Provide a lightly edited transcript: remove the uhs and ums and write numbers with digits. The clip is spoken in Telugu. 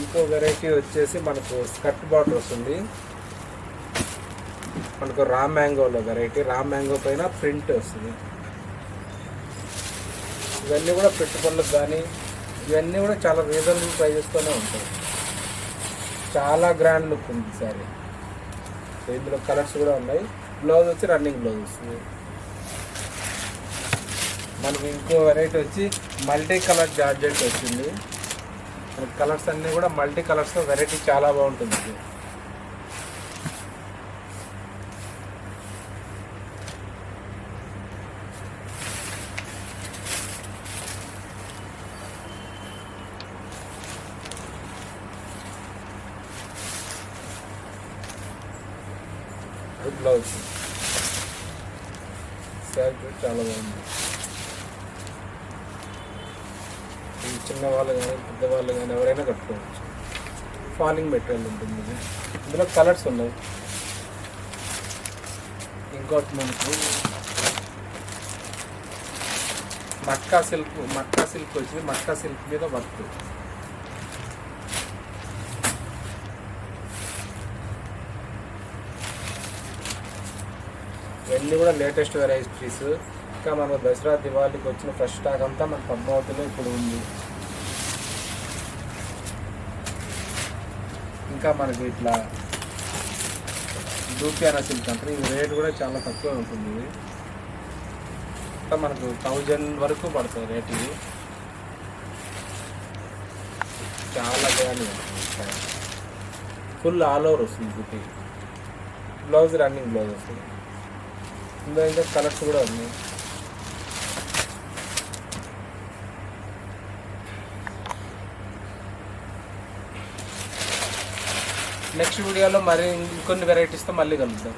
ఇంకో వెరైటీ వచ్చేసి మనకు స్కర్ట్ బార్డర్ వస్తుంది. మనకు రా మ్యాంగోలో వెరైటీ, రా మ్యాంగో పైన ప్రింట్ వస్తుంది. ఇవన్నీ కూడా పెట్టుబడులకు కానీ ఇవన్నీ కూడా చాలా రీజనబుల్ ప్రైజెస్తోనే ఉంటాయి. చాలా గ్రాండ్ లుక్ ఉంది సారీ. ఇందులో కలర్స్ కూడా ఉన్నాయి. బ్లౌజ్ వచ్చి రన్నింగ్ బ్లౌజ్ వస్తుంది. మనకి ఇంకో వెరైటీ వచ్చి మల్టీ కలర్ జార్జెట్ వచ్చింది. మనకి కలర్స్ అన్నీ కూడా మల్టీ కలర్స్తో వెరైటీ చాలా బాగుంటుంది. బ్లౌజ్ శారీ చాలా బాగుంది. చిన్నవాళ్ళు కానీ పెద్దవాళ్ళు కానీ ఎవరైనా కట్టుకోవచ్చు. ఫాలింగ్ మెటీరియల్ ఉంటుంది. ఇందులో కలర్స్ ఉన్నాయి. ఇంకోటి మనకు మక్కా సిల్క్ వచ్చింది. మక్కా సిల్క్ మీద వర్క్. ఇవన్నీ కూడా లేటెస్ట్ వెరైటీస్. ఇంకా మనకు దసరా దివాళీకి వచ్చిన ఫ్రెష్ స్టాక్ అంతా మన పద్మావతిలో ఇప్పుడు ఉంది. ఇంకా మనకి ఇట్లా దూపియానా సిల్క్ అంటే ఈ రేట్ కూడా చాలా తక్కువ ఉంటుంది. ఇంకా మనకు 1000 వరకు పడుతుంది రేట్. ఇది చాలా బాగుంది. ఫుల్ ఆల్ ఓవర్ వస్తుంది బుట్టి. బ్లౌజ్ రన్నింగ్ బ్లౌజ్ వస్తుంది. ఇందులో ఇంకా కలర్స్ కూడా ఉన్నాయి. నెక్స్ట్ వీడియోలో మరి ఇంకొన్ని వెరైటీస్తో మళ్ళీ కలుద్దాం.